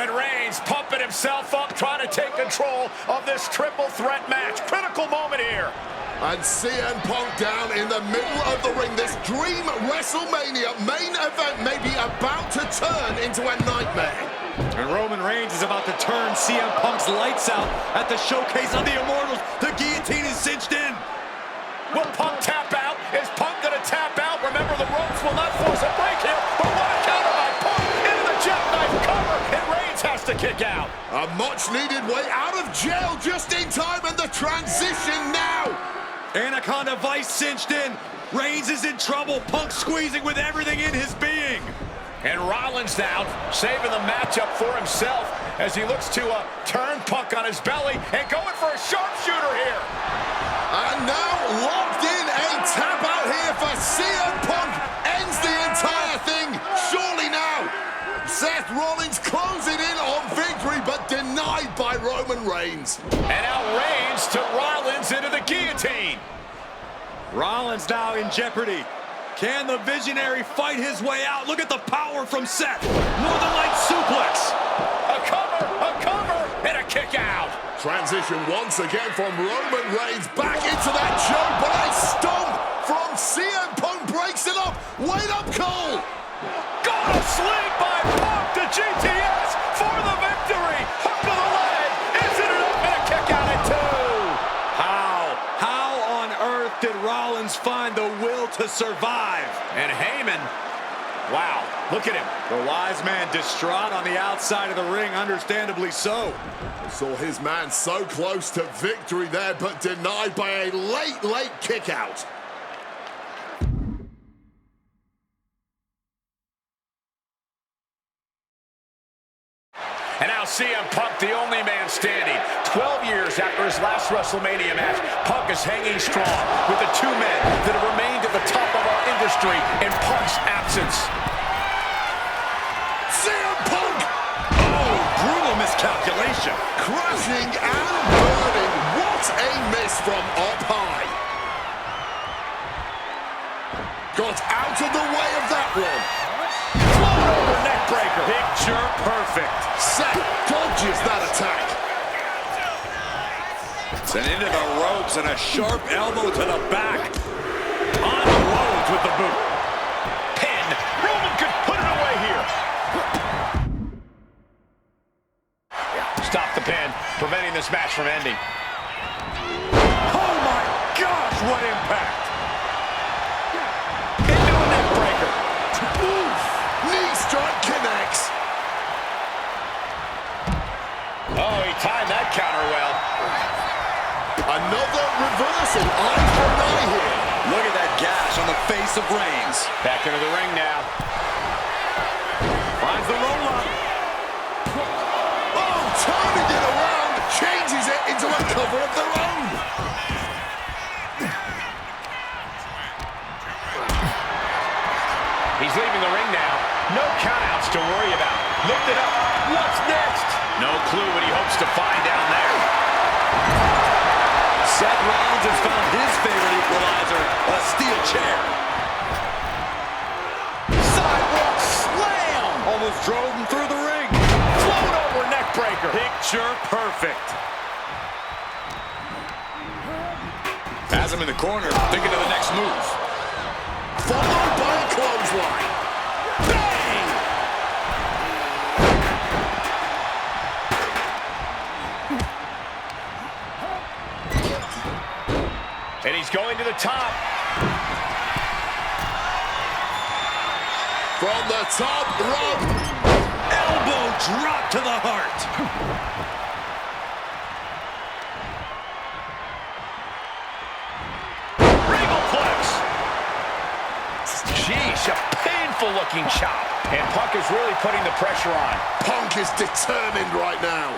Roman Reigns pumping himself up, trying to take control of this triple threat match. Critical moment here. And CM Punk down in the middle of the ring. This dream WrestleMania main event may be about to turn into a nightmare. And Roman Reigns is about to turn CM Punk's lights out at the showcase of the Immortals. The guillotine is cinched in. Will Punk tap out? Is Punk gonna tap out? Remember, the ropes will not force a break here, but what a counter by Punk into the jackknife cover, and Reigns has to kick out. A much-needed way out of jail just in time, and the transition now. Anaconda Vice cinched in. Reigns is in trouble. Punk squeezing with everything in his being. And Rollins now saving the matchup for himself as he looks to turn Punk on his belly and going for a sharpshooter here. And now locked in, a tap out here for CM Punk. Ends the entire thing, surely now. Seth Rollins closing in on victory, but denied by Roman Reigns. And now Reigns to Rollins into the guillotine. Rollins now in jeopardy. Can the Visionary fight his way out? Look at the power from Seth. Northern Light suplex. A cover, and a kick out. Transition once again from Roman Reigns back into that choke, but a stomp from CM Punk breaks it up. Wait up, Cole. Got a sling by Punk to GTS for the victory. Hook to the leg. Isn't it up, and a kick out at 2. How on earth did Rollins find the will to survive? And Heyman, wow, look at him. The wise man distraught on the outside of the ring, understandably so. Saw his man so close to victory there, but denied by a late kick out. And now CM Punk, the only man standing. 12 years after his last WrestleMania match, Punk is hanging strong with the two men that have remained at the top of our industry in Punk's absence. CM Punk! Oh, brutal miscalculation. Crashing and burning. What a miss from up high. Got out of the way of that one. Float over neck breaker. Picture perfect. Seth dodges that attack. Sent into the ropes and a sharp elbow to the back. On the roads with the boot. Pin. Roman could put it away here. Stop the pin, preventing this match from ending. Oh my gosh, what impact! Into a neck breaker. Oof. Knee strike connects. Oh, he timed that counter well. Another reversal. Eye for an eye here. Look at that gash on the face of Reigns. Back into the ring now. Finds the roll-up. Oh, turning it around. Changes it into a cover of their own. He's leaving the ring now. No countouts to worry about. Lift it up. What's next? No clue what he hopes to find down there. Seth Rollins has found his favorite equalizer, a steel chair. Sidewalk slam! Almost drove him through the ring. Float over neck breaker. Picture perfect. Has him in the corner, thinking of the next move. Followed by a clothesline. Bang! And he's going to the top. From the top rope. Elbow drop to the heart. Sheesh, a painful-looking chop. And Punk is really putting the pressure on. Punk is determined right now.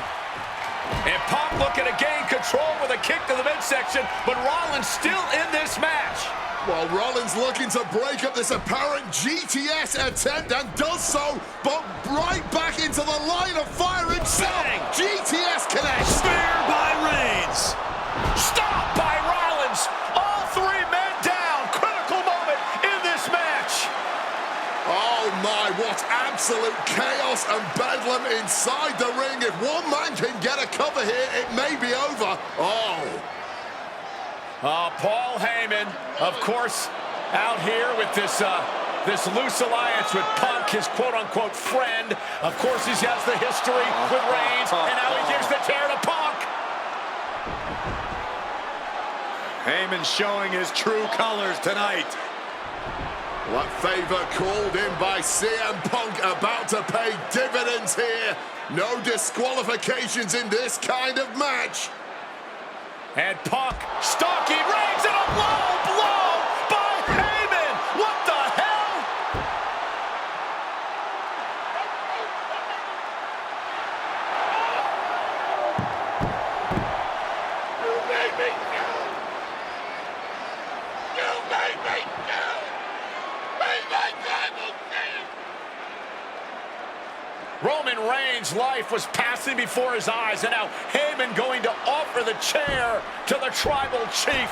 And Punk looking to gain control with a kick to the midsection, but Rollins still in this match. While Rollins looking to break up this apparent GTS attempt, and does so, but right back into the line of fire himself. GTS connects. Spear by Reigns. Stop by Rollins. All three men down. Critical moment in this match. Oh my, what absolute chaos and bad bedlam inside the ring. If one man can get a cover here, it may be over. Paul Heyman, of course, out here with this loose alliance with Punk, his quote-unquote friend. Of course, he has the history with Reigns, and now he gives the tear to Punk. Heyman showing his true colors tonight. What favor called in by CM Punk about to pay dividends here. No disqualifications in this kind of match. And Punk stalking Reigns, and a low blow by Heyman. What the hell? You made me go. You made me go. Made my tribal champ. Roman Reigns' life was passing before his eyes, and now Heyman going to offer the chair to the tribal chief.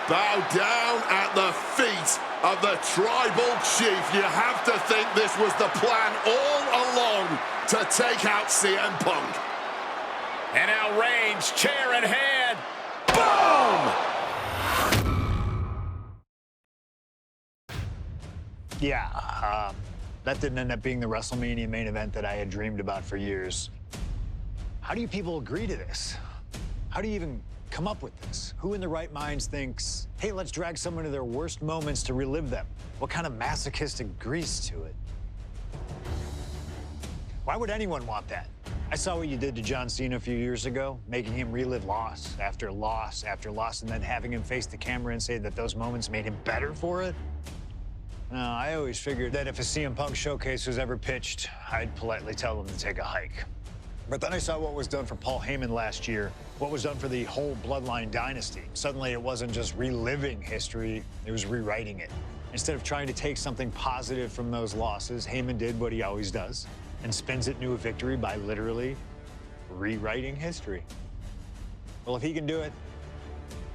Bow down at the feet of the tribal chief. You have to think this was the plan all along to take out CM Punk. And now Reigns, chair in hand. Boom! Yeah, that didn't end up being the WrestleMania main event that I had dreamed about for years. How do you people agree to this? How do you even come up with this? Who in their right minds thinks, hey, let's drag someone to their worst moments to relive them? What kind of masochistic grease to it? Why would anyone want that? I saw what you did to John Cena a few years ago, making him relive loss after loss after loss, and then having him face the camera and say that those moments made him better for it. No, I always figured that if a CM Punk showcase was ever pitched, I'd politely tell them to take a hike. But then I saw what was done for Paul Heyman last year, what was done for the whole Bloodline dynasty. Suddenly it wasn't just reliving history, it was rewriting it. Instead of trying to take something positive from those losses, Heyman did what he always does and spins it into a victory by literally rewriting history. Well, if he can do it,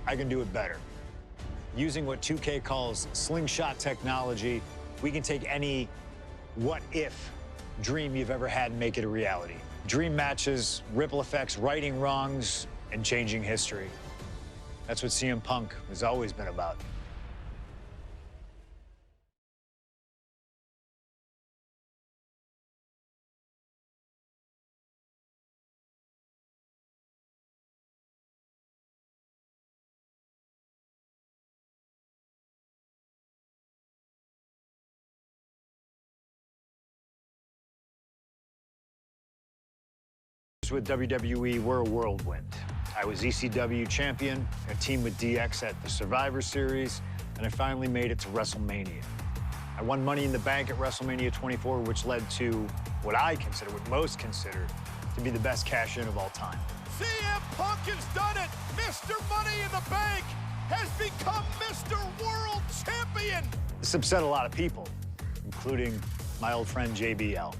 I can do it better. Using what 2K calls slingshot technology, we can take any what-if dream you've ever had and make it a reality. Dream matches, ripple effects, righting wrongs, and changing history. That's what CM Punk has always been about. With WWE, we're a whirlwind. I was ECW champion, a team with DX at the Survivor Series, and I finally made it to WrestleMania. I won Money in the Bank at WrestleMania 24, which led to what I consider, what most consider, to be the best cash-in of all time. CM Punk has done it! Mr. Money in the Bank has become Mr. World Champion! This upset a lot of people, including my old friend JBL.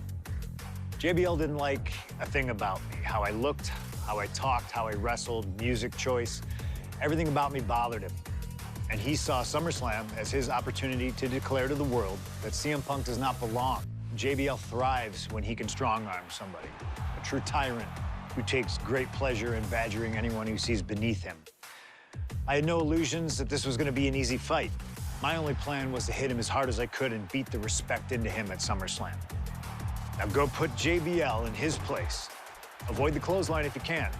JBL didn't like a thing about me. How I looked, how I talked, how I wrestled, music choice. Everything about me bothered him. And he saw SummerSlam as his opportunity to declare to the world that CM Punk does not belong. JBL thrives when he can strong-arm somebody. A true tyrant who takes great pleasure in badgering anyone who sees beneath him. I had no illusions that this was going to be an easy fight. My only plan was to hit him as hard as I could and beat the respect into him at SummerSlam. Now go put JBL in his place. Avoid the clothesline if you can.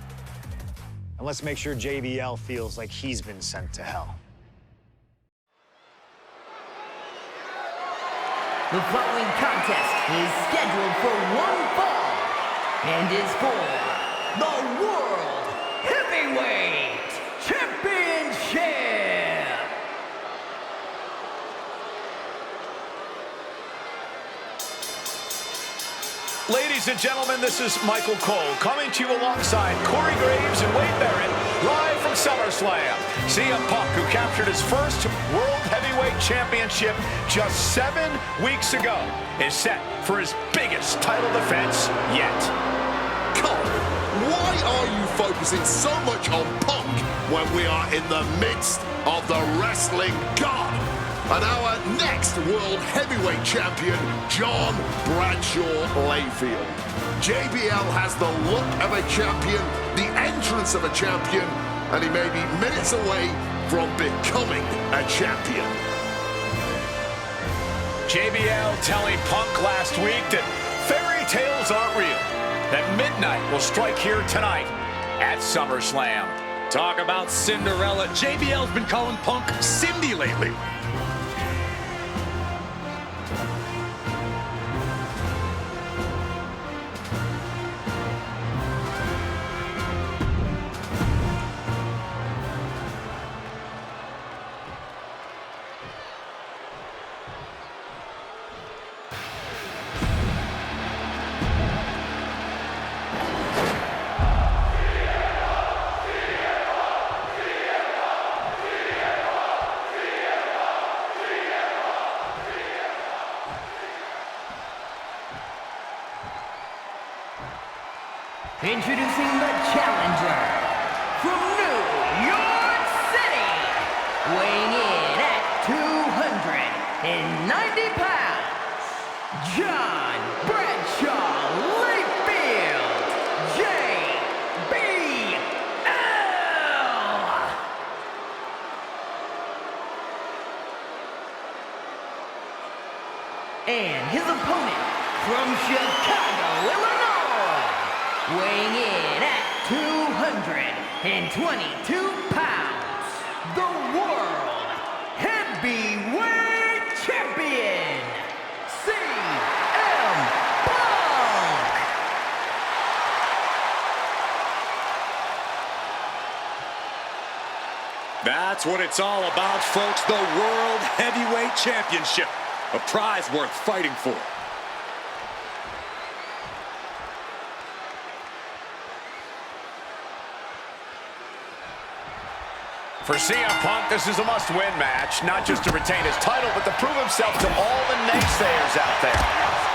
And let's make sure JBL feels like he's been sent to hell. The following contest is scheduled for one fall and is for the World Heavyweight Championship. Ladies and gentlemen, this is Michael Cole coming to you alongside Corey Graves and Wade Barrett, live from SummerSlam. CM Punk, who captured his first World Heavyweight Championship just 7 weeks ago, is set for his biggest title defense yet. Cole, why are you focusing so much on Punk when we are in the midst of the wrestling god? And our next World Heavyweight Champion, John Bradshaw Layfield. JBL has the look of a champion, the entrance of a champion, and he may be minutes away from becoming a champion. JBL telling Punk last week that fairy tales aren't real, that midnight will strike here tonight at SummerSlam. Talk about Cinderella. JBL's been calling Punk Cindy lately. Introducing the challenger from New York City, weighing in at 290 pounds, John Bradshaw Layfield, JBL. And his opponent from Chicago, Illinois, weighing in at 222 pounds, the World Heavyweight Champion, CM Punk. That's what it's all about, folks. The World Heavyweight Championship. A prize worth fighting for. For CM Punk, this is a must-win match, not just to retain his title, but to prove himself to all the naysayers out there.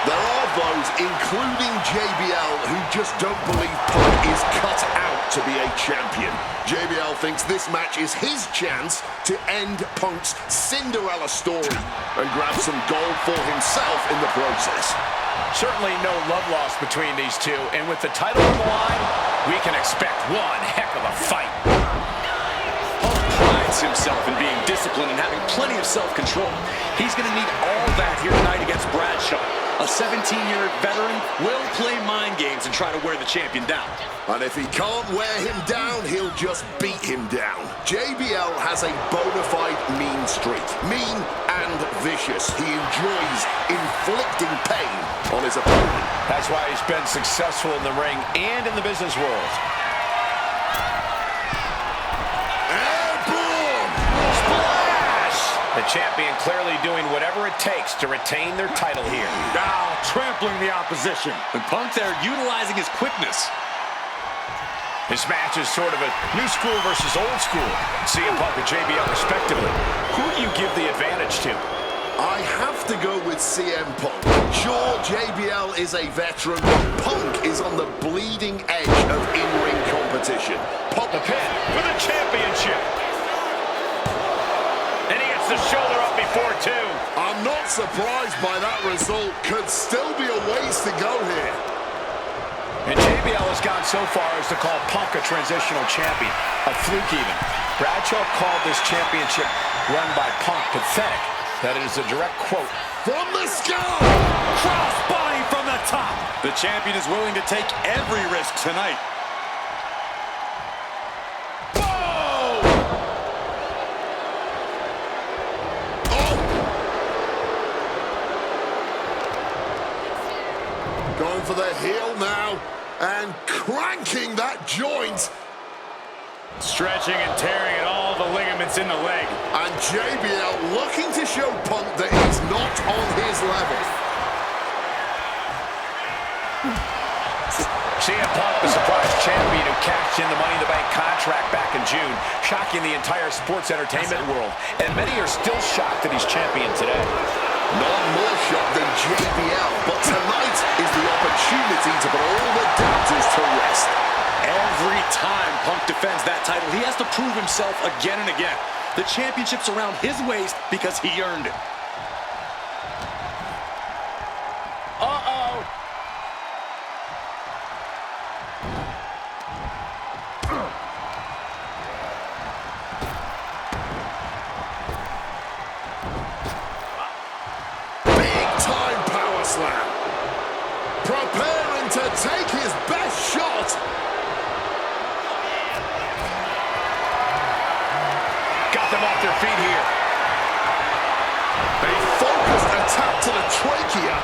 There are those, including JBL, who just don't believe Punk is cut out to be a champion. JBL thinks this match is his chance to end Punk's Cinderella story and grab some gold for himself in the process. Certainly no love lost between these two, and with the title on the line, we can expect one heck of a fight. Himself in being disciplined and having plenty of self-control. He's going to need all that here tonight against Bradshaw. A 17-year veteran will play mind games and try to wear the champion down. And if he can't wear him down, he'll just beat him down. JBL has a bona fide mean streak. Mean and vicious. He enjoys inflicting pain on his opponent. That's why he's been successful in the ring and in the business world. The champion clearly doing whatever it takes to retain their title here. Now trampling the opposition. And Punk there utilizing his quickness. This match is sort of a new school versus old school. CM Punk and JBL respectively. Who do you give the advantage to? I have to go with CM Punk. Sure, JBL is a veteran, but Punk is on the bleeding edge of in-ring competition. Punk the pin for the championship. And he gets the shoulder up before two. I'm not surprised by that result. Could still be a ways to go here. And JBL has gone so far as to call Punk a transitional champion. A fluke even. Bradshaw called this championship run by Punk pathetic. That is a direct quote. From the sky! Crossbody from the top. The champion is willing to take every risk tonight. Going for the heel now and cranking that joint. Stretching and tearing at all the ligaments in the leg. And JBL looking to show Punk that he's not on his level. CM Punk, the surprise champion who cashed in the Money in the Bank contract back in June, shocking the entire sports entertainment world. And many are still shocked that he's champion today. None more shocked than JBL, but tonight is the opportunity to put all the doubters to rest. Every time Punk defends that title, he has to prove himself again and again. The championship's around his waist because he earned it. Uh-oh. Big-time power slam. Preparing to take his best shot. Got them off their feet here. A focused attack to the trachea.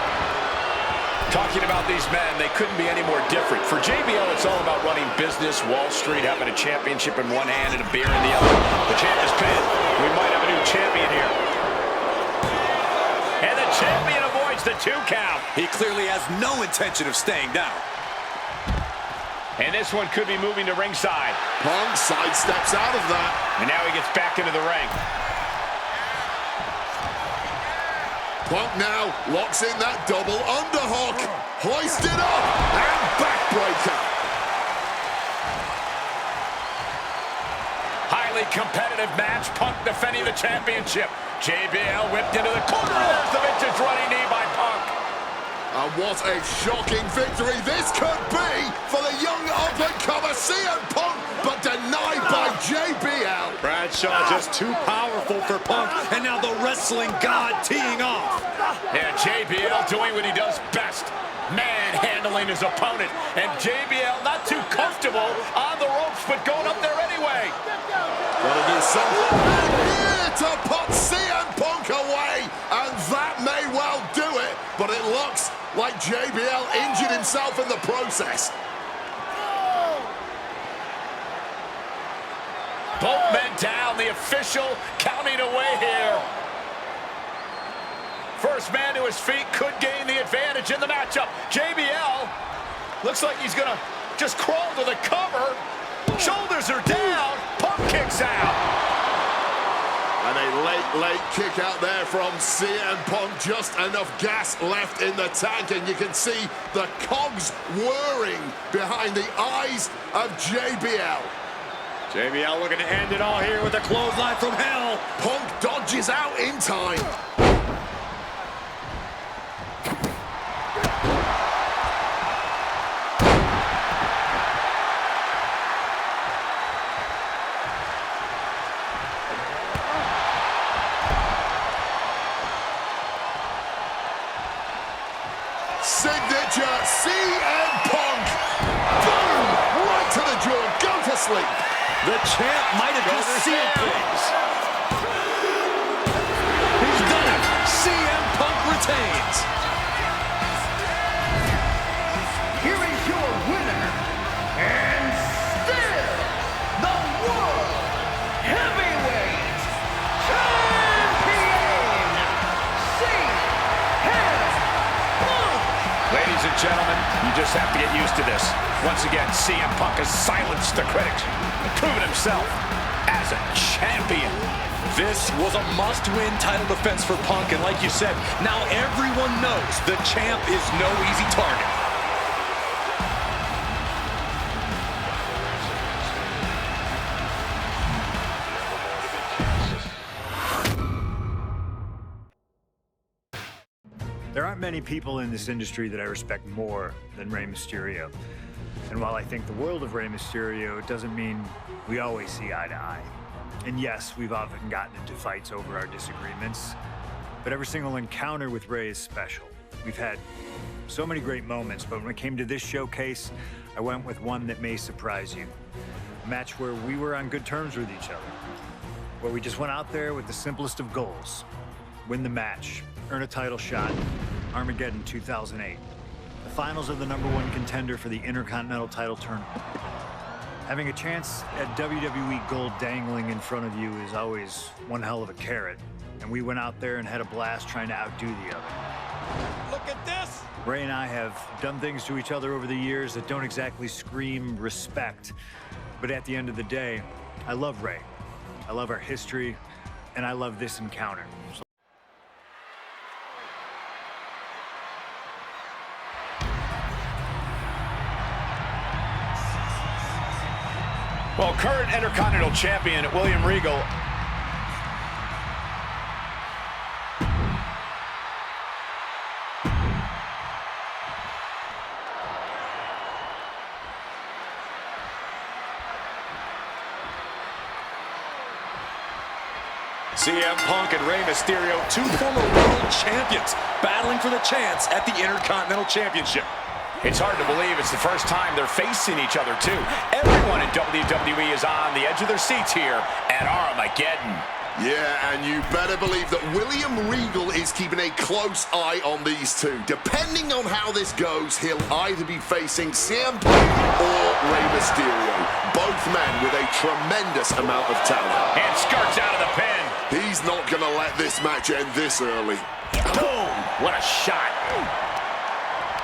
Talking about these men, they couldn't be any more different. For JBL, it's all about running business, Wall Street, having a championship in one hand and a beer in the other. The champ is pinned. We might have a new champion here. And the champion avoids the 2 count. He clearly has no intention of staying down. And this one could be moving to ringside. Punk sidesteps out of that. And now he gets back into the ring. Punk now locks in that double underhook. Hoisted up and backbreaker. Highly competitive match. Punk defending the championship. JBL whipped into the corner. There's the vintage running knee by Punk. And what a shocking victory this could be for the young up-and-comer CM Punk, but denied by JBL. Bradshaw just too powerful for Punk, and now the wrestling god teeing off. Yeah, JBL doing what he does best. Manhandling his opponent. And JBL not too comfortable on the ropes, but going up there anyway. Gonna do something here to put CM Punk away, and that may well do it, but it looks like JBL injured himself in the process. Both men down, the official counting away here. First man to his feet could gain the advantage in the matchup. JBL looks like he's gonna just crawl to the cover. Shoulders are down, Punk kicks out. And a late kick out there from CM Punk. Just enough gas left in the tank, and you can see the cogs whirring behind the eyes of JBL. JBL looking to end it all here with a clothesline from hell. Punk dodges out in time. Signature CM Punk. Boom! Right to the jaw. Go to sleep. The champ might have just sealed things. He's done it. CM Punk retains. Here is your winner, and still the World Heavyweight Champion, CM Punk. Ladies and gentlemen, you just have to get used to this. Once again, CM Punk has silenced the critics and proven himself as a champion. This was a must-win title defense for Punk, and like you said, now everyone knows the champ is no easy target. There aren't many people in this industry that I respect more than Rey Mysterio. And while I think the world of Rey Mysterio, it doesn't mean we always see eye to eye. And yes, we've often gotten into fights over our disagreements, but every single encounter with Rey is special. We've had so many great moments, but when it came to this showcase, I went with one that may surprise you. A match where we were on good terms with each other, where we just went out there with the simplest of goals. Win the match, earn a title shot, Armageddon 2008. The finals of the #1 contender for the Intercontinental title tournament. Having a chance at WWE gold dangling in front of you is always one hell of a carrot. And we went out there and had a blast trying to outdo the other. Look at this. Rey and I have done things to each other over the years that don't exactly scream respect. But at the end of the day, I love Rey. I love our history, and I love this encounter. Well, current Intercontinental Champion William Regal CM Punk and Rey Mysterio, two former world champions, battling for the chance at the Intercontinental Championship. It's hard to believe it's the first time they're facing each other, too. Everyone in WWE is on the edge of their seats here at Armageddon. Yeah, and you better believe that William Regal is keeping a close eye on these two. Depending on how this goes, he'll either be facing CM Punk or Rey Mysterio. Both men with a tremendous amount of talent. And skirts out of the pin. He's not going to let this match end this early. Boom! What a shot.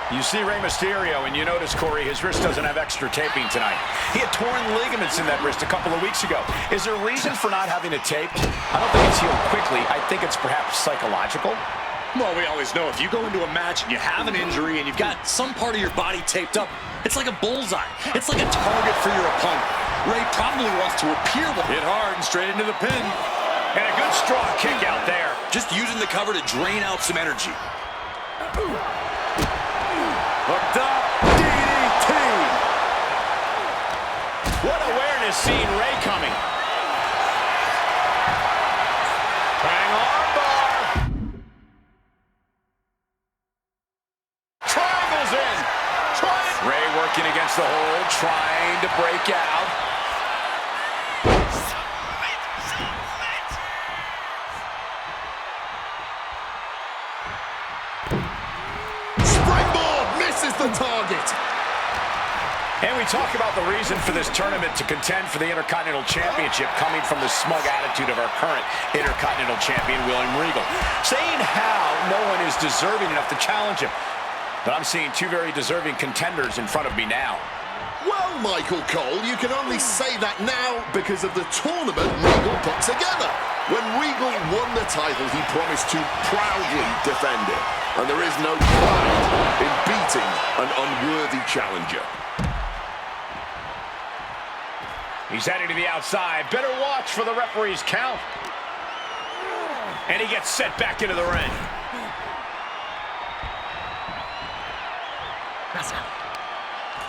You see Rey Mysterio, and you notice, Corey, his wrist doesn't have extra taping tonight. He had torn ligaments in that wrist a couple of weeks ago. Is there a reason for not having it taped? I don't think it's healed quickly. I think it's perhaps psychological. Well, we always know if you go into a match and you have an injury and you've got some part of your body taped up, it's like a bullseye. It's like a target for your opponent. Ray probably wants to appear hit hard and straight into the pin. And a good strong kick out there. Just using the cover to drain out some energy. Hooked up, DDT. What awareness seeing Ray coming. Bang on bar. Triangles in. Ray working against the hold, trying to break out. The target. And we talk about the reason for this tournament to contend for the Intercontinental Championship coming from the smug attitude of our current Intercontinental Champion, William Regal. Saying how no one is deserving enough to challenge him. But I'm seeing two very deserving contenders in front of me now. Well, Michael Cole, you can only say that now because of the tournament Regal put together. When Regal won the title, he promised to proudly defend it. And there is no pride in beating an unworthy challenger. He's heading to the outside. Better watch for the referee's count. And he gets set back into the ring.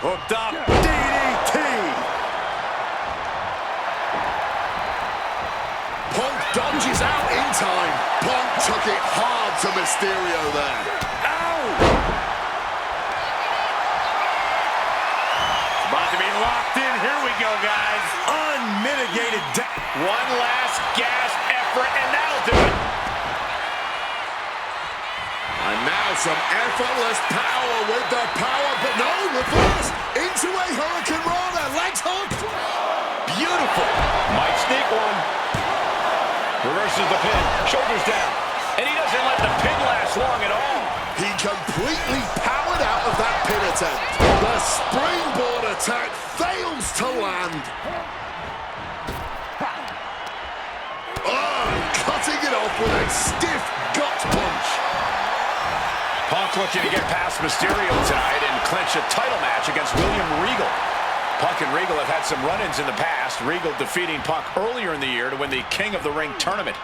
Hooked up. DDT. Punk dodges out in time. Punk took it hard to Mysterio there. Ow! About to be locked in. Here we go, guys. Unmitigated. One last gasp effort, and that'll do it. And now some effortless power with the power, but no, reverse into a Hurricane Rana. Legs hooked. Beautiful. Might sneak one. Reverses the pin. Shoulders down. And he doesn't let the pin last long at all. He completely powered out of that pin attempt. The springboard attack fails to land. Oh, cutting it off with a stiff gut punch. Punk looking to get past Mysterio tonight and clinch a title match against William Regal. Punk and Regal have had some run-ins in the past. Regal defeating Punk earlier in the year to win the King of the Ring tournament.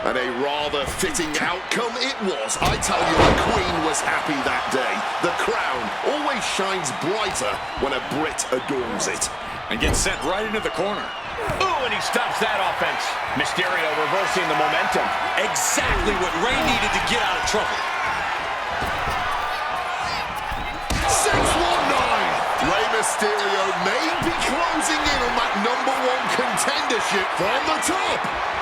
And a rather fitting outcome it was. I tell you, the Queen was happy that day. The crown always shines brighter when a Brit adorns it. And gets sent right into the corner. Ooh, and he stops that offense. Mysterio reversing the momentum. Exactly what Ray needed to get out of trouble. 619. Rey Mysterio may be closing in on that #1 contendership from the top.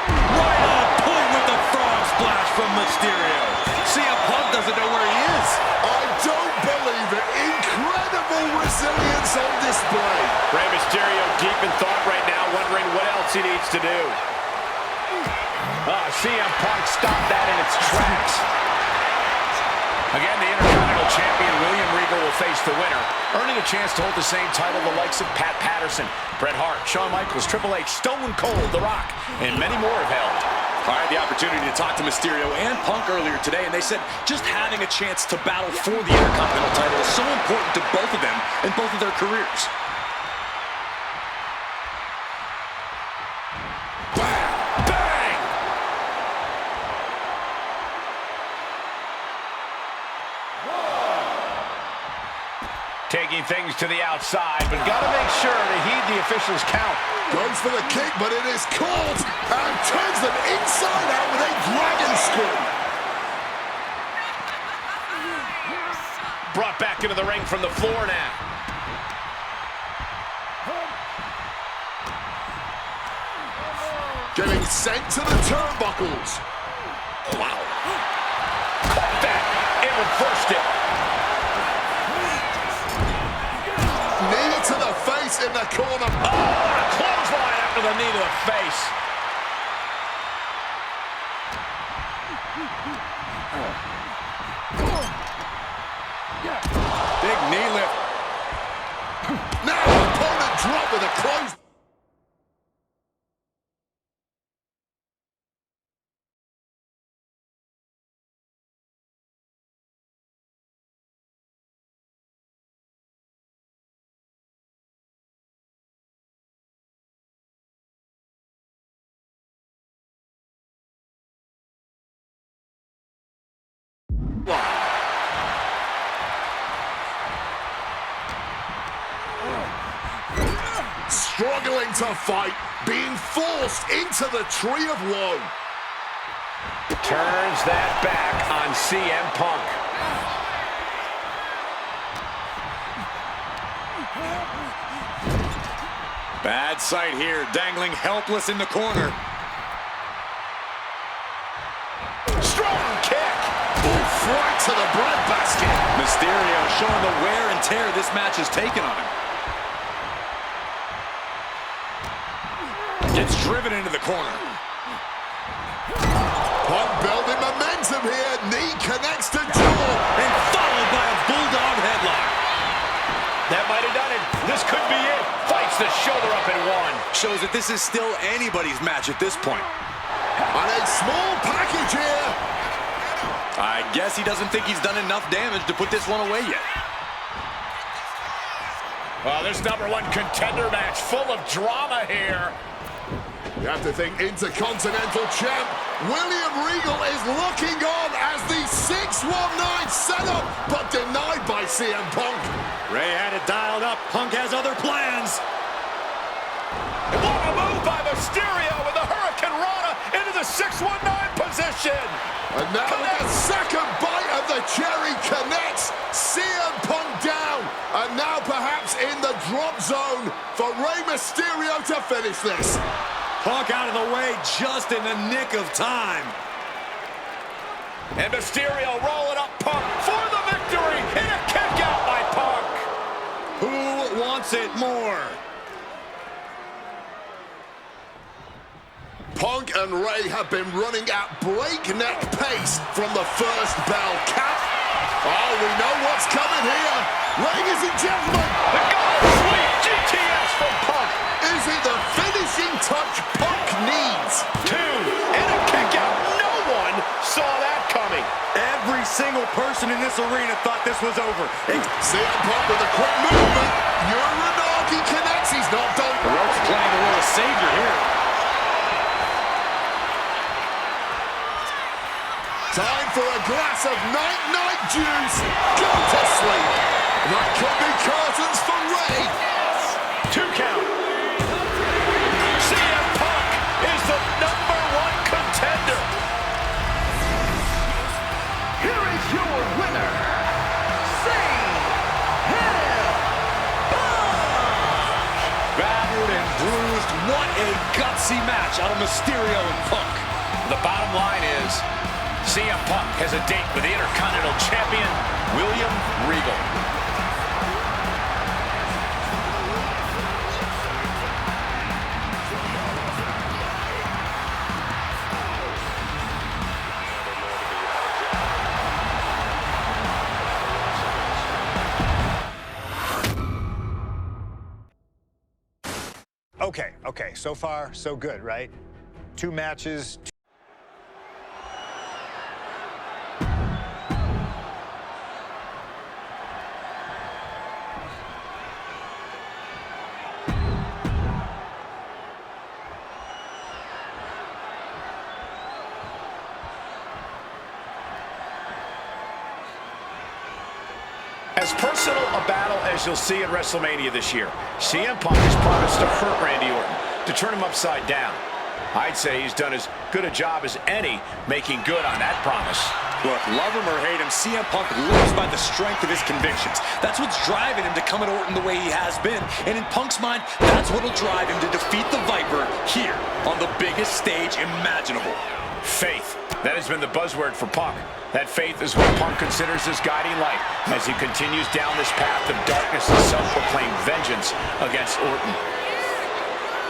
Right on point with the frog splash from Mysterio. CM Punk doesn't know where he is. I don't believe it. Incredible resilience on display. Rey Mysterio deep in thought right now, wondering what else he needs to do. CM Punk stopped that in its tracks. Again, the Intercontinental Champion William Regal will face the winner, earning a chance to hold the same title the likes of Pat Patterson, Bret Hart, Shawn Michaels, Triple H, Stone Cold, The Rock, and many more have held. I had the opportunity to talk to Mysterio and Punk earlier today, and they said just having a chance to battle for the Intercontinental title is so important to both of them and both of their careers. Taking things to the outside, but got to make sure to heed the the officials count. Goes for the kick, but it is caught and turns them inside out with a dragon screw. Brought back into the ring from the floor now. Getting sent to the turnbuckles. Wow. Caught that and reversed it. Knee to the face in the corner. Oh, a clothesline after the knee to the face. Big knee lift. Now opponent drop with a close. Struggling to fight, being forced into the tree of woe. Turns that back on CM Punk. Bad sight here, dangling helpless in the corner. Strong kick. Right to the breadbasket. Mysterio showing the wear and tear this match has taken on him. Gets driven into the corner. Punk building momentum here. Knee connects to jaw. And followed by a bulldog headlock. That might have done it. This could be it. Fights the shoulder up and one. Shows that this is still anybody's match at this point. And a small package here. I guess he doesn't think he's done enough damage to put this one away yet. Well, this #1 contender match full of drama here. You have to think Intercontinental Champ William Regal is looking on as the 619 setup, but denied by CM Punk. Ray had it dialed up. Punk has other plans. What a move by Mysterio with the Hurricane Rana into the 619 position. And now the second bite of the cherry connects. CM Punk down. And now perhaps in the drop zone for Rey Mysterio to finish this. Punk out of the way just in the nick of time. And Mysterio rolling up Punk for the victory in a kick out by Punk. Who wants it more? Punk and Rey have been running at breakneck pace from the first bell. Oh, we know what's coming here. Ladies and gentlemen, The God Sweep GTS from Punk. is it the finishing touch Punk needs? 2 and a kick out. No one saw that coming. Every single person in this arena thought this was over. CM Punk with a quick movement. Uranagi connects. He's not done. The rope's playing the role of savior here. Time for a glass of night-night juice. Go to sleep. That could be curtains for Rey. 2 count. CM Punk is the #1 contender. Here is your winner, CM Punk. Battered and bruised. What a gutsy match out of Mysterio and Punk. The bottom line is CM Punk has a date with the Intercontinental Champion, William Regal. Okay, so far, so good, right? 2 matches. As As personal a battle as you'll see at WrestleMania this year. CM Punk has promised to hurt Randy Orton, to turn him upside down. I'd say he's done as good a job as any making good on that promise. Look, love him or hate him, CM Punk lives by the strength of his convictions. That's what's driving him to come at Orton the way he has been. And in Punk's mind, that's what'll drive him to defeat the Viper here on the biggest stage imaginable. Faith. That has been the buzzword for Punk. That faith is what Punk considers his guiding light as he continues down this path of darkness and self-proclaimed vengeance against Orton.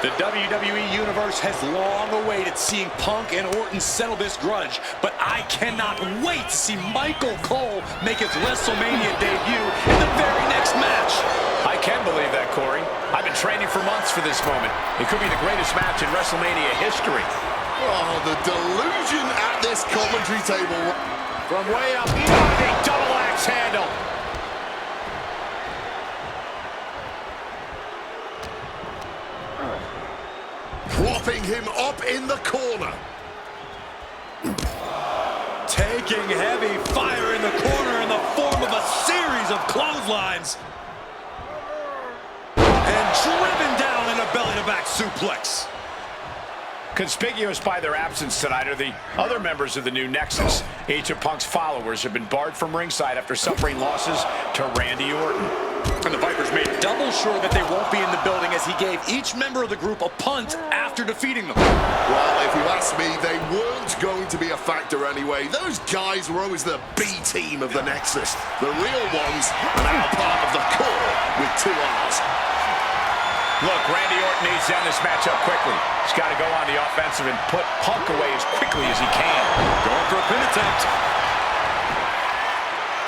The WWE Universe has long awaited seeing Punk and Orton settle this grudge, but I cannot wait to see Michael Cole make his WrestleMania debut in the very next match. I can believe that, Corey. I've been training for months for this moment. It could be the greatest match in WrestleMania history. Oh, the delusion at this commentary table. From way up, a double axe handle. Propping him up in the corner. Taking heavy fire in the corner in the form of a series of clotheslines. And driven down in a belly-to-back suplex. Conspicuous by their absence tonight are the other members of the new Nexus. Each of Punk's followers have been barred from ringside after suffering losses to Randy Orton. And the Vipers made double sure that they won't be in the building as he gave each member of the group a punt after defeating them. Well, if you ask me, they weren't going to be a factor anyway. Those guys were always the B team of the Nexus. The real ones are now part of the core with 2 R's. Look, Randy Orton needs to end this matchup quickly. He's got to go on the offensive and put Punk away as quickly as he can. Going for a pin attempt.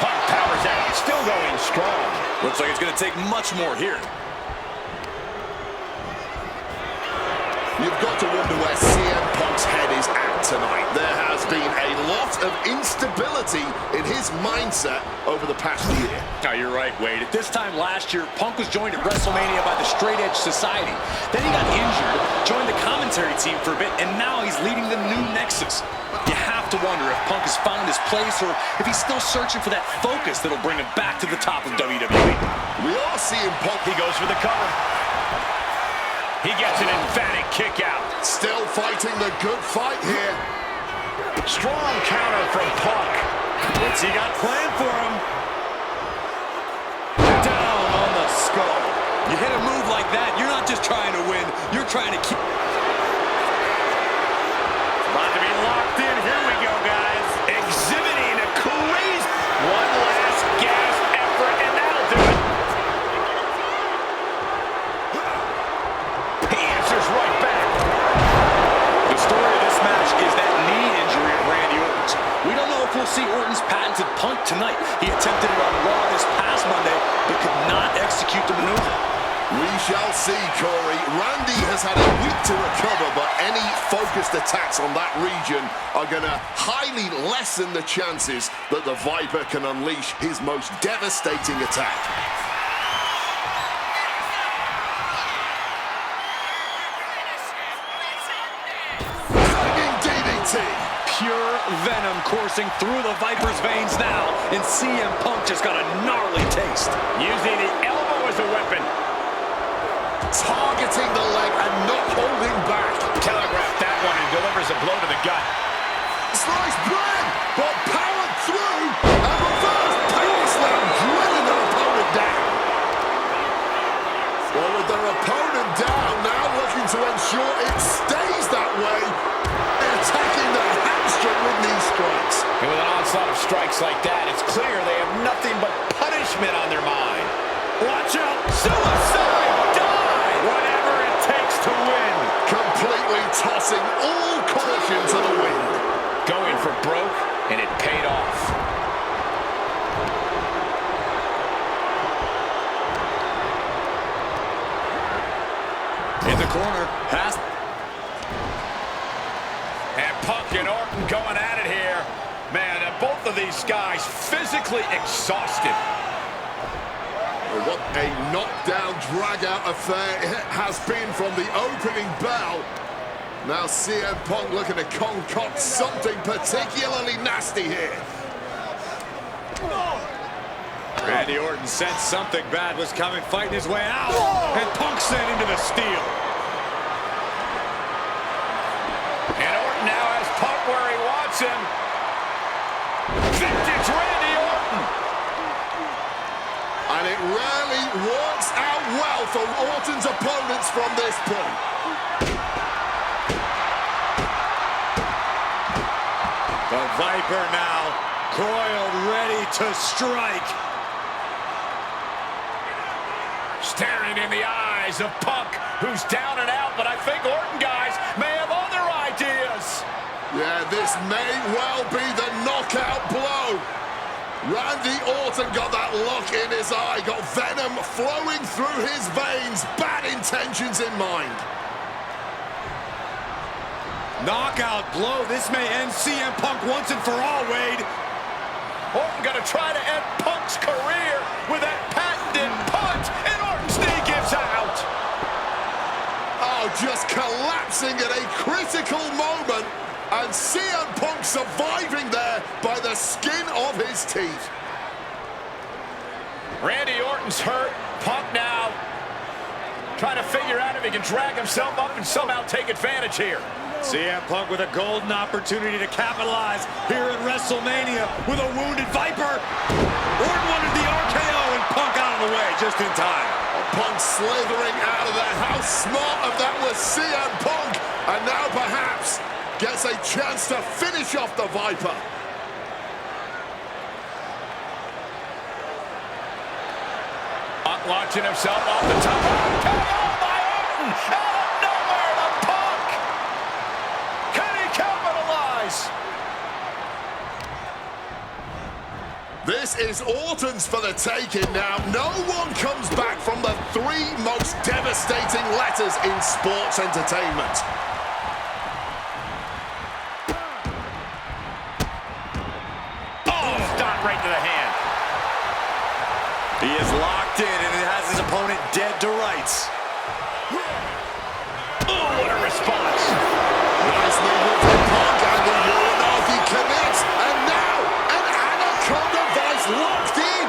Punk powers out, still going strong. Looks like it's going to take much more here. You've got to wonder where CM Punk's head is at tonight. There has been a lot of instability in his mindset over the past year. Oh, you're right, Wade. At this time last year, Punk was joined at WrestleMania by the Straight Edge Society. Then he got injured, joined the commentary team for a bit, and now he's leading the new Nexus. You have to wonder if Punk has found his place or if he's still searching for that focus that'll bring him back to the top of WWE. We are seeing Punk. He goes for the cover. He gets an emphatic kick out. Still fighting the good fight here. Strong counter from Punk. What's he got planned for him? Down on the skull. You hit a move like that, you're not just trying to win, you're trying to keep... About to be locked in. Here we go, guys. Exhibiting a crazy... One last gasp effort, and that'll do it. He answers right back. The story of this match is that knee injury of Randy Orton's. We don't know if we'll see Orton's patented punt tonight. He attempted it on Raw this past Monday, but could not execute the maneuver. We shall see, Corey. Randy has had a week to recover, but any focused attacks on that region are going to highly lessen the chances that the Viper can unleash his most devastating attack. Hanging DDT. Pure venom coursing through the Viper's veins now, and CM Punk just got a gnarly taste. Using the elbow as a weapon. Targeting the leg and not holding back. Telegraphed that one and delivers a blow to the gut. Sliced bread, but powered through and reverse power slam, drilling their opponent down. Well, with their opponent down, now looking to ensure it stays that way, attacking the hamstring with knee strikes. And with an onslaught of strikes like that, it's clear they have nothing but punishment on their mind. Watch out! Suicide dive! Whatever it takes to win. Completely tossing all caution to the wind. Going for broke, and it paid off. In the corner, pass. And Punk and Orton going at it here. Man, both of these guys physically exhausted. What a knockdown, drag-out affair it has been from the opening bell. Now CM Punk looking to concoct something particularly nasty here. Randy Orton sensed something bad was coming, fighting his way out. And Punk sent into the steel. And Orton now has Punk where he wants him. Vintage Randy Orton. And it rarely works out well for Orton's opponents from this point. The Viper now coiled, ready to strike. Staring in the eyes of Punk, who's down and out, but I think Orton, guys, may have other ideas. Yeah, this may well be the knockout blow. Randy Orton got that look in his eye, got venom flowing through his veins, bad intentions in mind. Knockout blow. This may end CM Punk once and for all, Wade. Orton gonna try to end Punk's career with that patented punch, and Orton's knee gives out. Oh, just collapsing at a critical moment, and CM Punk surviving there by the skin of his teeth. Randy Orton's hurt. Punk now trying to figure out if he can drag himself up and somehow take advantage here. CM Punk with a golden opportunity to capitalize here at WrestleMania with a wounded Viper. Orton wanted the RKO and Punk out of the way just in time. Punk slithering out of there. How smart of that was CM Punk. And now perhaps gets a chance to finish off the Viper. Punk launching himself off the top. RKO by Orton. Out of nowhere to Punk. Can he capitalize? This is Orton's for the taking now. No one comes back from the three most devastating letters in sports entertainment. Oh, stop right to the hand. He is locked in and it has his opponent dead to rights. Oh, what a response. Nicely with the Punk, and the Uranagi connects. And now, an Anaconda Vice locked in.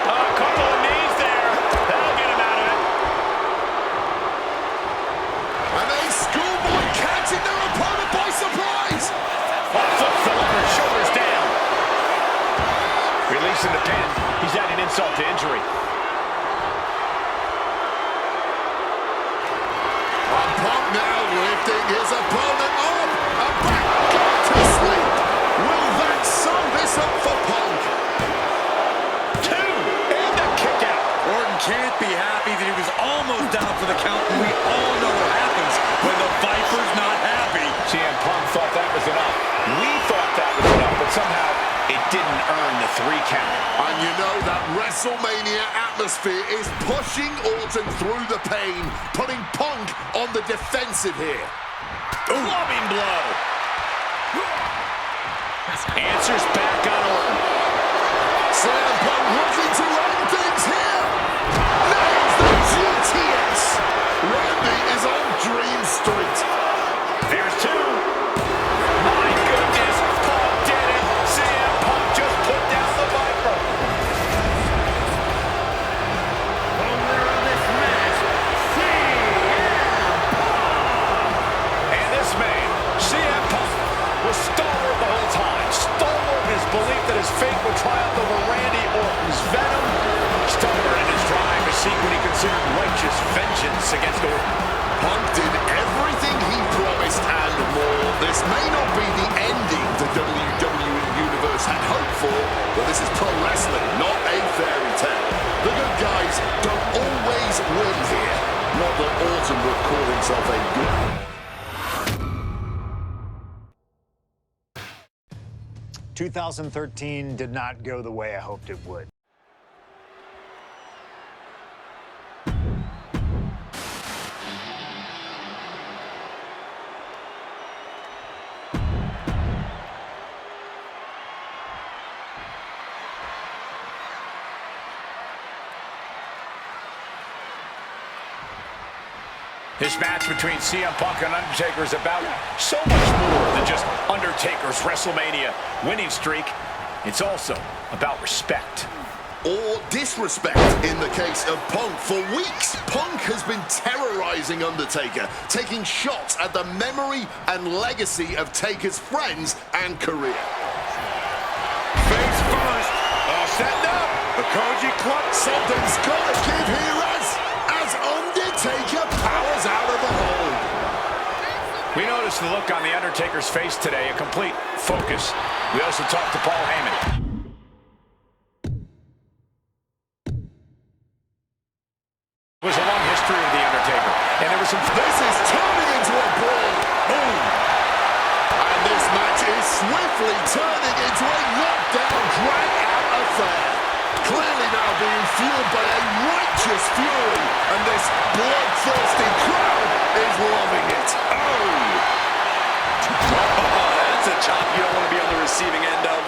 A couple of knees there. That'll get him out of it. And a schoolboy catching their opponent by surprise. Foot Philipper, shoulders down. Releasing the pin. He's adding insult to injury. Punk now lifting his opponent up and back to sleep. Will that sum this up for Punk? 2 and the kick out. Orton can't be happy that he was almost down for the count, and we all know what happens when the Viper's not happy. CM Punk thought that was enough. We thought that was enough, but somehow it didn't earn the 3 count. And you know that WrestleMania atmosphere is pushing Orton through the pain, putting Punk on the defensive here. Loving blow. Answers back on Orton. CM Punk looking to end things here. Nails the GTS. Randy is on Dream Street. There's 2. My goodness, Punk did it. CM Punk just put down the Viper. Owner of this match, And this man, CM Punk, was stalwart the whole time. Stalwart in his belief that his fate would triumph over Randy Orton's venom. Stubborn in his drive to seek what he considered righteous vengeance against Orton. Punk did everything he promised and more. This may not be the ending the WWE Universe had hoped for, but this is pro wrestling, not a fairy tale. The good guys don't always win here. Not that Orton would call himself a good... 2013 did not go the way I hoped it would. This match between CM Punk and Undertaker is about so much more than just Undertaker's WrestleMania winning streak. It's also about respect. or disrespect in the case of Punk. For weeks, Punk has been terrorizing Undertaker, taking shots at the memory and legacy of Taker's friends and career. Face first. All set up. The Koji Club. Something's gotta give here as Undertaker powers out of the hole. We noticed the look on The Undertaker's face today, a complete focus. We also talked to Paul Heyman. It was a long history of The Undertaker, and there was some... This is turning into a brawl. Boom. And this match is swiftly turning into a knockdown, drag-out affair. Clearly now being fueled by a righteous fury, and this bloodthirsty crowd is loving it. That's a chop you don't want to be on the receiving end of.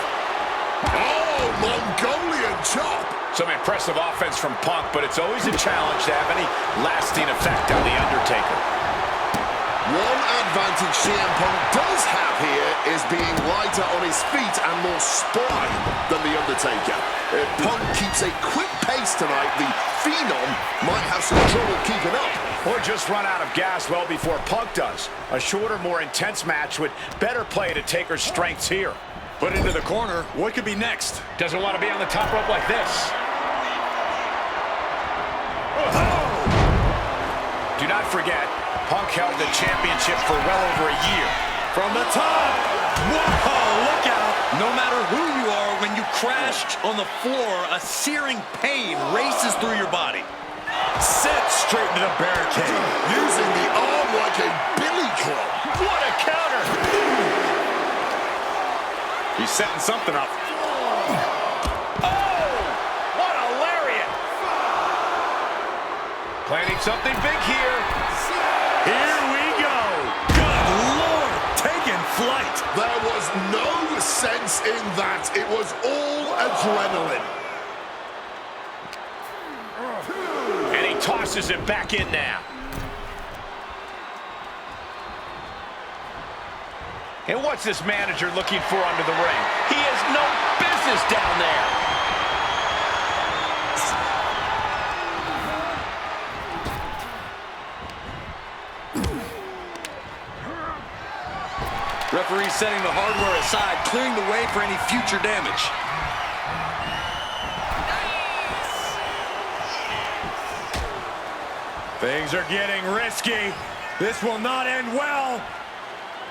Oh, Mongolian chop. Some impressive offense from Punk, but it's always a challenge to have any lasting effect on The Undertaker. One advantage CM Punk does have here is being lighter on his feet and more spry than The Undertaker. If Punk keeps a quick pace tonight, the Phenom might have some trouble keeping up. Or just run out of gas well before Punk does. A shorter, more intense match would better play to Taker's strengths here. Put into the corner. What could be next? Doesn't want to be on the top rope like this. Do not forget, Punk held the championship for well over a year. From the top. Whoa, look out. No matter who you are, when you crash on the floor, a searing pain races through your body. Set straight into the barricade. Using the arm like a billy club. What a counter! He's setting something up. Oh! What a lariat! Planning something big here. Here we go. Good Lord, taking flight. There was no sense in that. It was all adrenaline. And he tosses it back in now. And what's this manager looking for under the ring? He has no business down there. Referee setting the hardware aside, clearing the way for any future damage. Things are getting risky. This will not end well.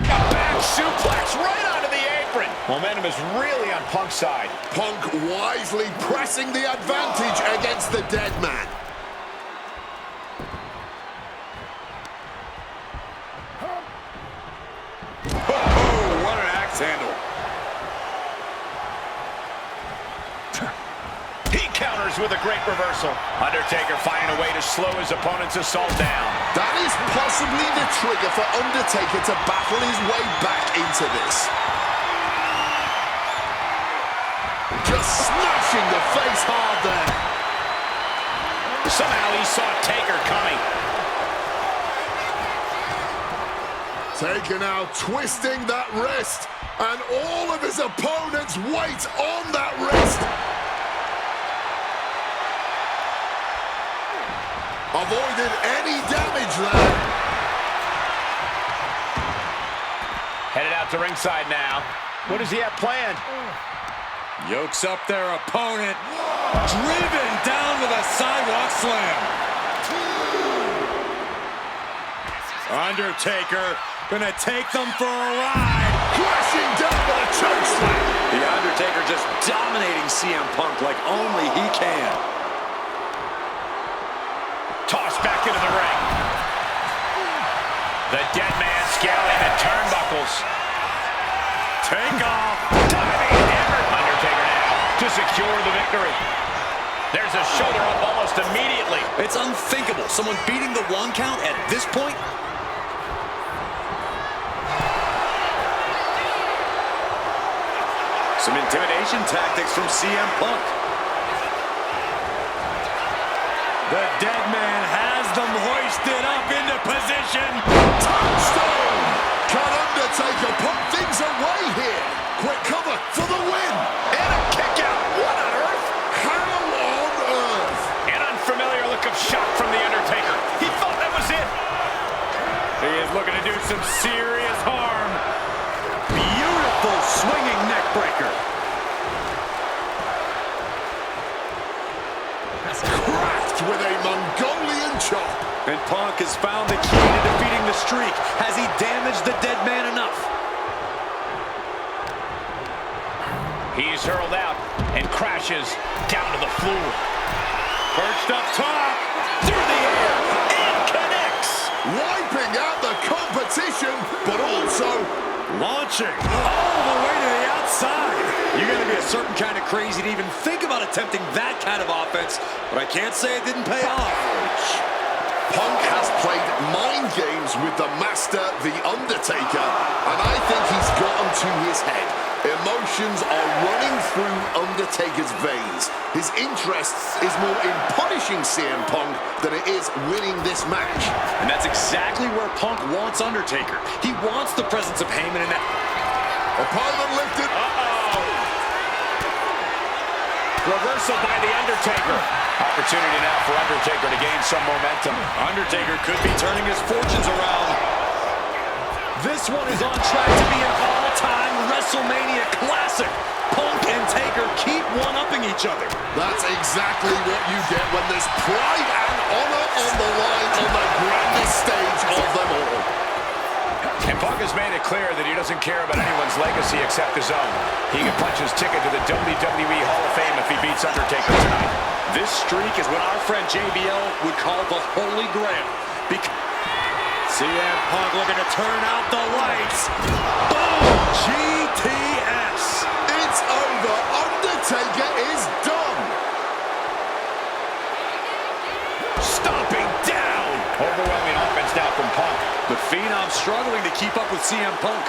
A back suplex right onto the apron. Momentum is really on Punk's side. Punk wisely pressing the advantage against the dead man. Oh, what an axe handle. He counters with a great reversal. Undertaker finding a way to slow his opponent's assault down. That is possibly the trigger for Undertaker to battle his way back into this. Just smashing the face hard there. Somehow he saw Taker coming. Taker now twisting that wrist, and all of his opponent's weight on that wrist. Avoided any damage there. Headed out to ringside now. What does he have planned? Yokes up their opponent. Driven down with a sidewalk slam. Undertaker gonna take them for a ride. Crashing down with a choke slam. The Undertaker just dominating CM Punk like only he can. Tossed back into the ring. The dead man scaling the turnbuckles. Take off. Diving hammer. Undertaker now to secure the victory. There's a shoulder up almost immediately. It's unthinkable. Someone beating the 1 count at this point. Some intimidation tactics from CM Punk. The dead man has them hoisted up into position. Touchdown! Can Undertaker put things away here? Quick cover for the win. And a kick out. What on earth? How is looking to do some serious harm. Beautiful swinging neck breaker. Cracked with a Mongolian chop. And Punk has found the key to defeating the streak. Has he damaged the dead man enough? He's hurled out and crashes down to the floor. Perched up top, through the air, and connects. Wiping out the competition, but also Launching all the way to the outside. You gotta be a certain kind of crazy to even think about attempting that kind of offense, but I can't say it didn't pay off. Punk has played mind games with the master, The Undertaker, and I think he's gotten to his head. Emotions are running through Undertaker's veins. His interest is more in punishing CM Punk than it is winning this match. And that's exactly where Punk wants Undertaker. He wants the presence of Heyman in that. Opponent lifted. Reversal by The Undertaker. Opportunity now for Undertaker to gain some momentum. Undertaker could be turning his fortunes around. This one is on track to be an all-time WrestleMania classic. Punk and Taker keep one-upping each other. That's exactly what you get when there's pride and honor on the line on the grandest stage of them all. And Punk has made it clear that he doesn't care about anyone's legacy except his own. He can punch his ticket to the WWE Hall of Fame if he beats Undertaker tonight. This streak is what our friend JBL would call the Holy Grail. CM Punk looking to turn out the lights. Boom! GTS. It's over. Undertaker is done. Stomping down. Overwhelming offense now from Punk. The Phenom struggling to keep up with CM Punk.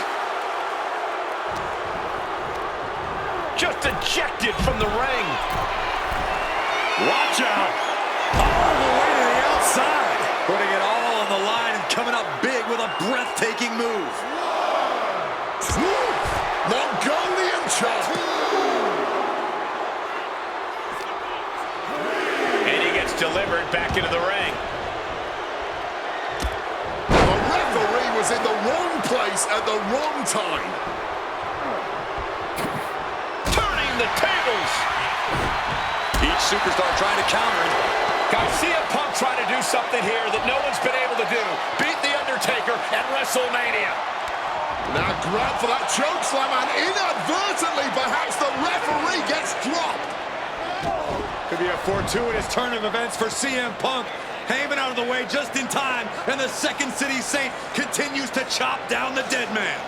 Just ejected from the ring. Watch out. All the way to the outside. Putting it all on the line and coming up big with a breathtaking move. Mongolian chop. And he gets delivered back into the ring. The referee was in the wrong place at the wrong time. Turning the tables. Each superstar trying to counter it. Garcia Punk trying to do something here that no one's been able to do. Beat The Undertaker at WrestleMania. Now grab for that chokeslam, and inadvertently, perhaps the referee gets dropped. Could be a fortuitous turn of events for CM Punk. Heyman out of the way just in time, and the Second City Saint continues to chop down the dead man.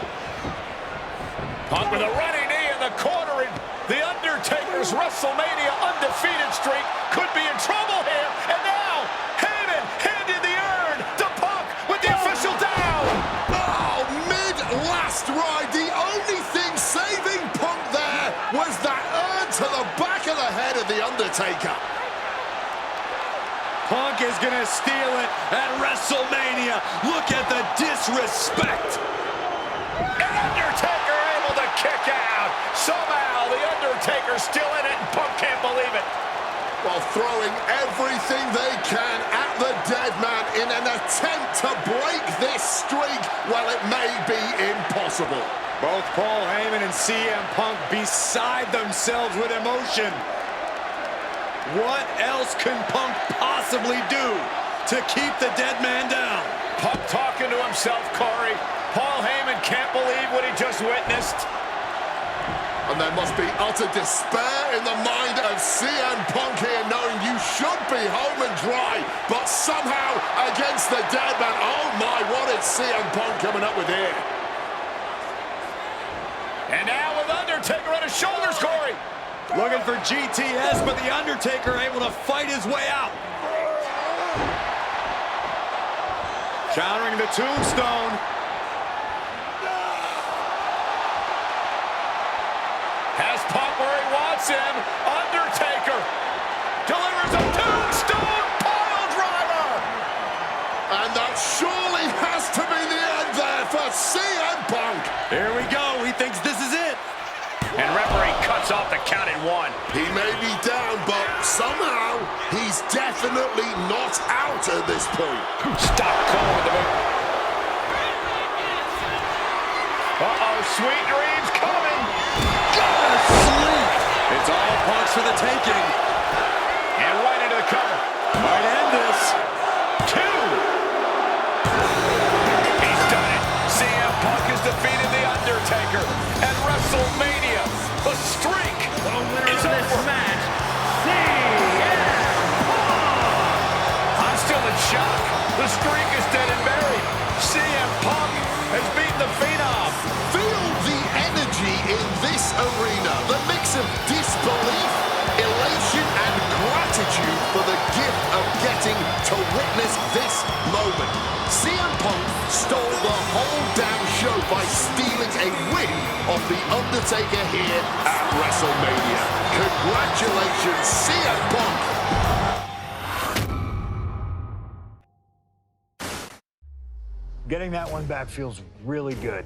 Punk with a running knee in the corner, and The Undertaker's WrestleMania undefeated streak could be in trouble here. And now, Heyman handed the urn to Punk with the official down. Oh, mid-last ride, the only thing saving Punk there was that urn to the back of the head of The Undertaker. Punk is gonna steal it at WrestleMania. Look at the disrespect. And Undertaker able to kick out. Somehow, The Undertaker's still in it, and Punk can't believe it. While throwing everything they can at the dead man in an attempt to break this streak, well, it may be impossible. Both Paul Heyman and CM Punk beside themselves with emotion. What else can Punk possibly do to keep the dead man down? Punk talking to himself, Corey. Paul Heyman can't believe what he just witnessed. And there must be utter despair in the mind of CM Punk here, knowing you should be home and dry, but somehow against the dead man. Oh my, what is CM Punk coming up with here? And now with Undertaker on his shoulders, Corey. Looking for GTS, but The Undertaker able to fight his way out. Countering the tombstone. Has Punk where he wants him. Undertaker delivers a tombstone pile driver. And that surely has to be the end there for CM Punk. Here we go. He thinks this is it. And referee cuts off the count at 1. He may be down, but somehow he's definitely not out at this point. Stop Cole with the move. sweet dreams coming. Gotta sleep. It's all Punk's for the taking. And right into the cover. Might end this. 2. He's done it. CM Punk has defeated The Undertaker at WrestleMania. The streak The winner is of this over. match, CM Punk. I'm still in shock. The streak is dead and buried. CM Punk has beaten the Phenom. Feel the energy in this arena. The mix of disbelief, elation, and gratitude for the gift of getting to witness this moment. CM Punk stole the whole damn show by stealing a win off The Undertaker here at WrestleMania. Congratulations, CM Punk. Getting that one back feels really good.